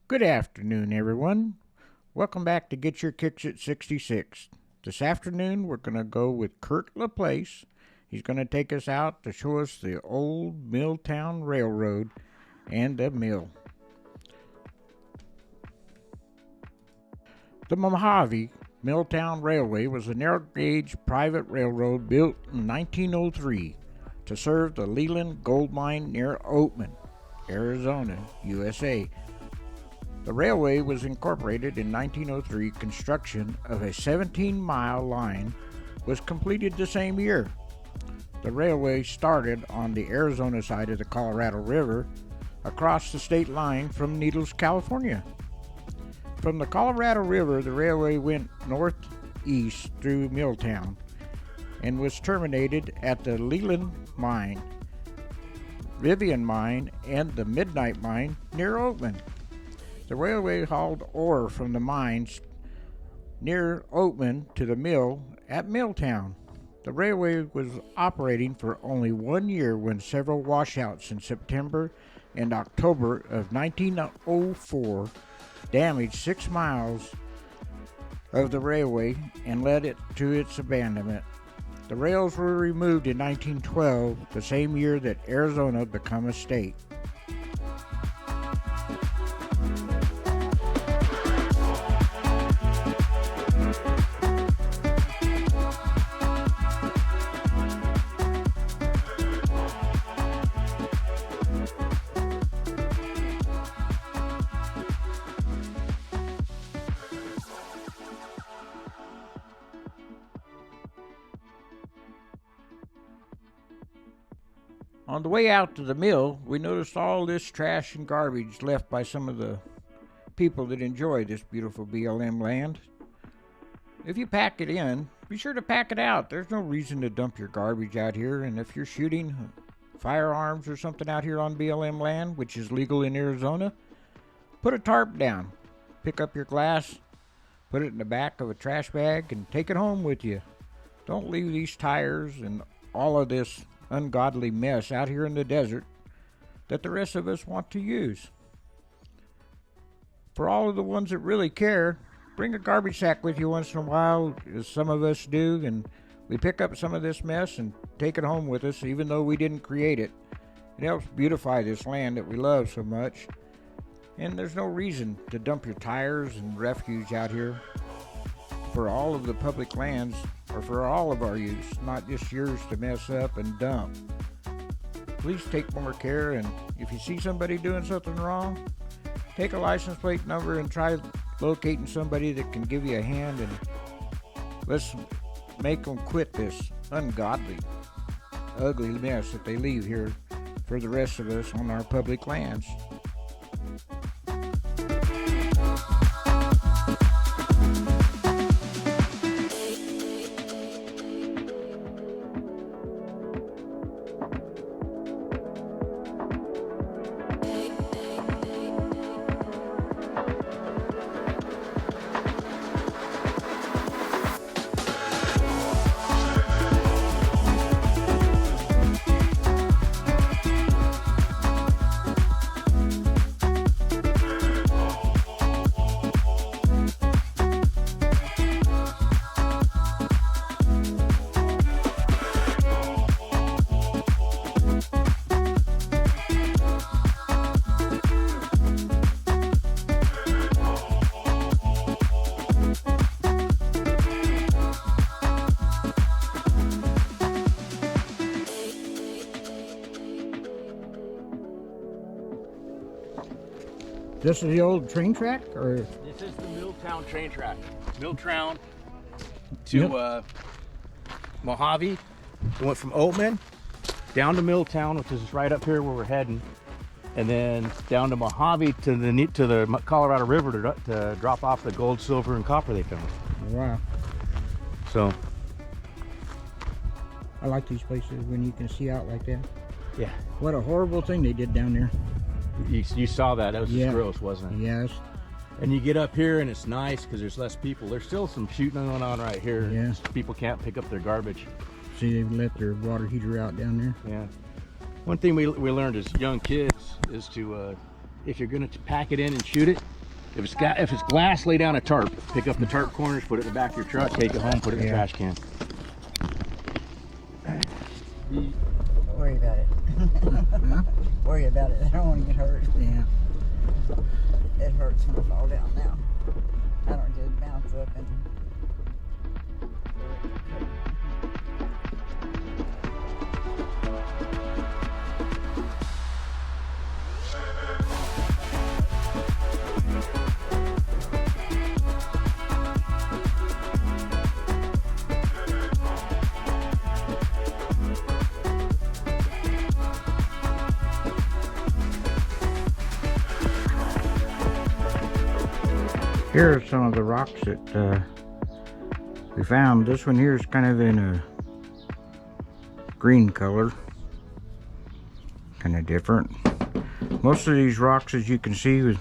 Good afternoon, everyone. Welcome back to Get Your Kicks at 66. This afternoon, we're going to go with Kurt LaPlace. He's going to take us out to show us the old Milltown Railroad and the mill. The Mohave Milltown Railway was a narrow-gauge private railroad built in 1903 to serve the Leland Gold Mine near Oatman, Arizona, USA. The railway was incorporated in 1903. Construction of a 17-mile line was completed the same year. The railway started on the Arizona side of the Colorado River across the state line from Needles, California. From the Colorado River, the railway went northeast through Milltown and was terminated at the Leland Mine, Vivian Mine, and the Midnidnight Mine near Oatman. The railway hauled ore from the mines near Oatman to the mill at Milltown. The railway was operating for only 1 year when several washouts in September and October of 1904 damaged 6 miles of the railway and led it to its abandonment. The rails were removed in 1912, the same year that Arizona became a state. On the way out to the mill, we noticed all this trash and garbage left by some of the people that enjoy this beautiful BLM land. If you pack it in, be sure to pack it out. There's no reason to dump your garbage out here, and if you're shooting firearms or something out here on BLM land, which is legal in Arizona, put a tarp down. Pick up your glass, put it in the back of a trash bag, and take it home with you. Don't leave these tires and all of this ungodly mess out here in the desert that the rest of us want to use. For all of the ones that really care, bring a garbage sack with you once in a while, as some of us do, and we pick up some of this mess and take it home with us, even though we didn't create it. It helps beautify this land that we love so much, and there's no reason to dump your tires and refuge out here for all of the public lands, or for all of our use, not just yours to mess up and dump. Please take more care, and if you see somebody doing something wrong, take a license plate number and try locating somebody that can give you a hand, and let's make them quit this ungodly, ugly mess that they leave here for the rest of us on our public lands. This is the old train track, or? This is the Milltown train track. Milltown to Mohave. We went from Oatman down to Milltown, which is right up here where we're heading, and then down to Mohave to the Colorado River to drop off the gold, silver, and copper they found. Wow. So I like these places when you can see out like that. yeah, What a horrible thing they did down there. you saw that. That was just gross, wasn't it? Yes. And you get up here and it's nice because there's less people. There's still some shooting going on right here. Yeah. People can't pick up their garbage. See, they let their water heater out down there. Yeah. One thing we learned as young kids is to, if you're going to pack it in and shoot it, If it's glass, lay down a tarp. Pick up the tarp corners, put it in the back of your truck, take it home, put it in the trash can. Don't worry about it. Worry about it. I don't want to get hurt. Yeah. It hurts when I fall down now. I don't just bounce up and... Here are some of the rocks that we found. This one here is kind of in a green color, kind of different. Most of these rocks, as you can see,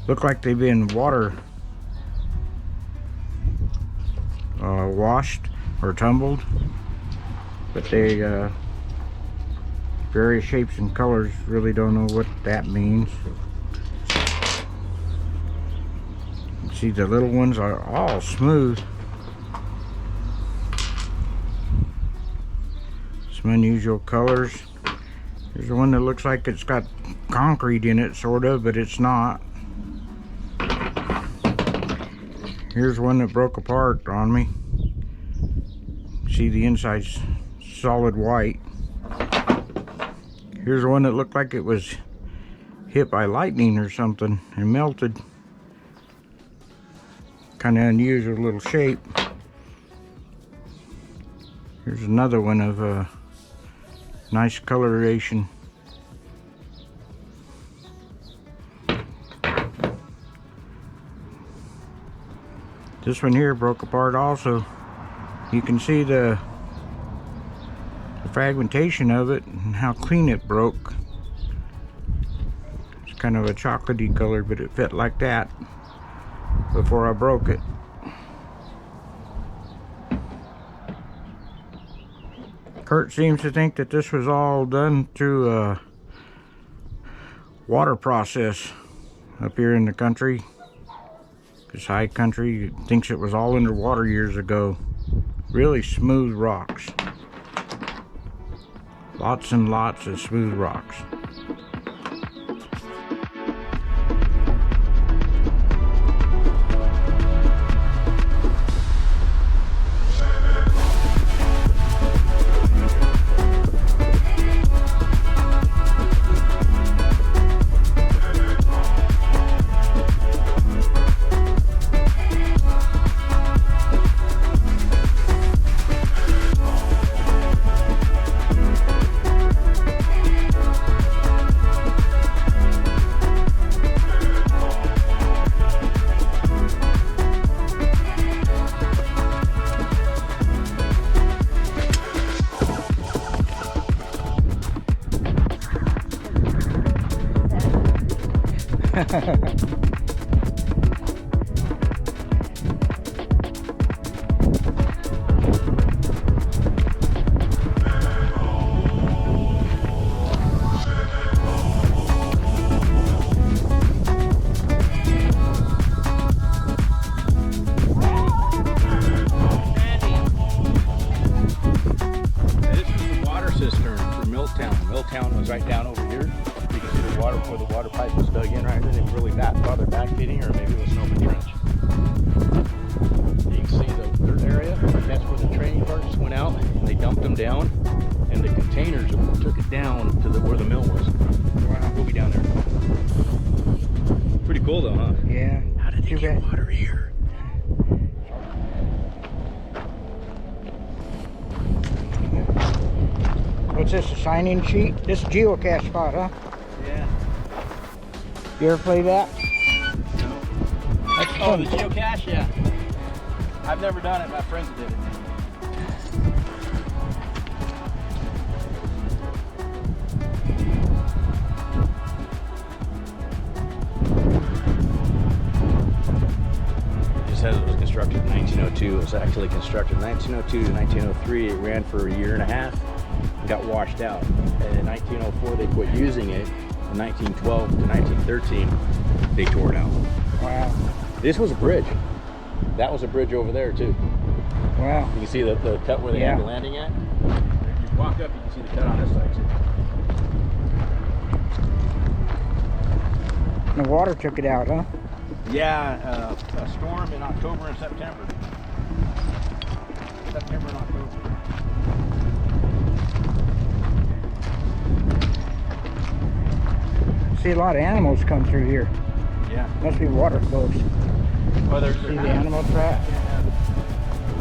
look like they've been water washed or tumbled, but they various shapes and colors. Really don't know what that means. See, the little ones are all smooth. Some unusual colors. There's one that looks like it's got concrete in it, sort of, but it's not. Here's one that broke apart on me. See, the inside's solid white. Here's one that looked like it was hit by lightning or something and melted. Kind of unusual little shape. Here's another one of a nice coloration. This one here broke apart also. You can see the fragmentation of it and how clean it broke. It's kind of a chocolatey color, but it fit like that before I broke it. Kurt seems to think that this was all done through a water process up here in the country. This high country thinks it was all underwater years ago. Really smooth rocks. Lots and lots of smooth rocks. Milltown was right down over here. You can see the water where the water pipe was dug in right there. They were really farther back feeding, or maybe it was an open trench. You can see the dirt area. That's where the training carts went out. And they dumped them down, and the containers took it down to where the mill was. Wow. We'll be down there. Pretty cool though, huh? Yeah. How did they get water here? What's this, a sign-in sheet? This is a geocache spot, huh? Yeah. You ever play that? No. That's Oh, fun. the geocache? Yeah. I've never done it. My friends did it. It says it was constructed in 1902. It was actually constructed in 1902 to 1903. It ran for a year and a half and got washed out. And in 1904 they quit using it. In 1912 to 1913 they tore it out. Wow. This was a bridge. That was a bridge over there too. Wow. You can see the cut where they had the landing at. You walk up, you can see the cut on this side too. The water took it out, huh? Yeah, a storm in October and September. September and October. See a lot of animals come through here. Yeah. Must be water flows. Well, there's See the animal trap?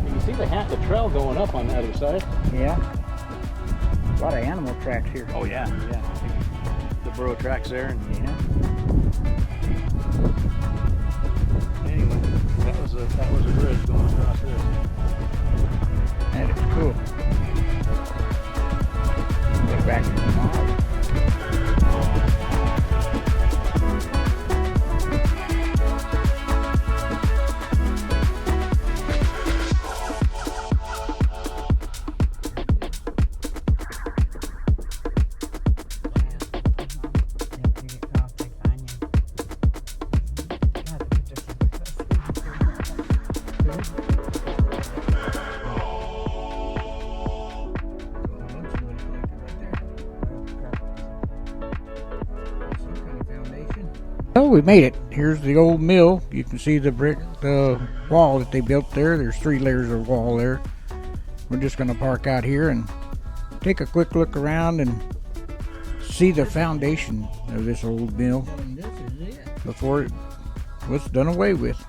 You can see the trail going up on the other side. Yeah. A lot of animal tracks here. Oh yeah, yeah. The burro tracks there. And Yeah. anyway, that was a bridge going across this. That is cool. Go back to the Mohave. Oh, we made it. Here's the old mill. You can see the brick wall that they built there. There's 3 layers of wall there. We're just going to park out here and take a quick look around and see the foundation of this old mill before it was done away with.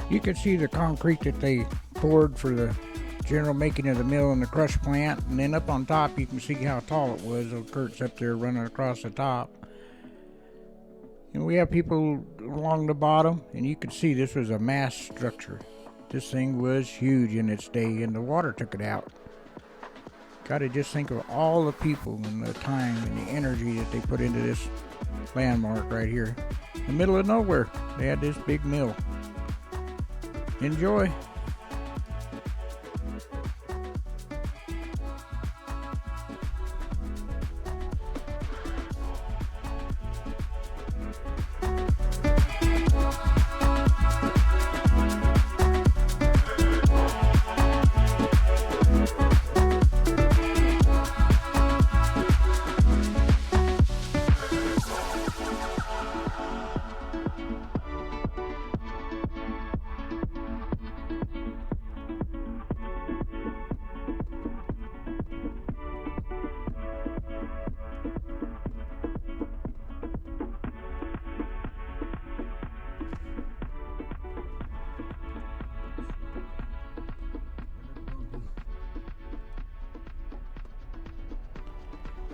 You can see the concrete that they poured for the general making of the mill and the crush plant, and then up on top you can see how tall it was. Old Kurt's up there running across the top. And we have people along the bottom, and you can see this was a mass structure. This thing was huge in its day, and the water took it out. Gotta just think of all the people and the time and the energy that they put into this landmark right here. In the middle of nowhere, they had this big mill. Enjoy.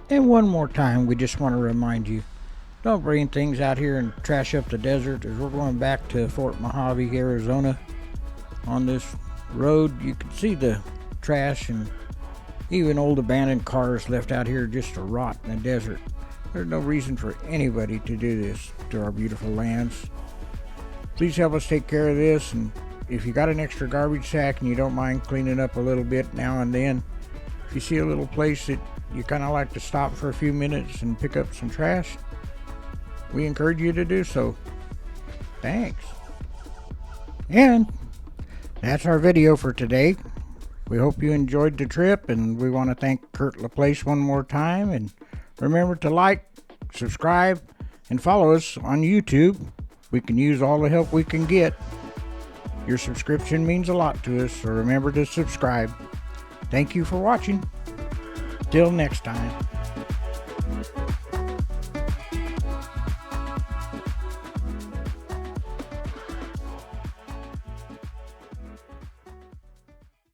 And one more time, we just want to remind you, don't bring things out here and trash up the desert, as we're going back to Fort Mohave, Arizona. On this road, you can see the trash and even old abandoned cars left out here just to rot in the desert. There's no reason for anybody to do this to our beautiful lands. Please help us take care of this, and if you got an extra garbage sack and you don't mind cleaning up a little bit now and then, if you see a little place that you kind of like to stop for a few minutes and pick up some trash, we encourage you to do so. Thanks. And that's our video for today. We hope you enjoyed the trip, and we want to thank Kurt LaPlace one more time. And remember to like, subscribe, and follow us on YouTube. We can use all the help we can get. Your subscription means a lot to us, so remember to subscribe. Thank you for watching. Till next time.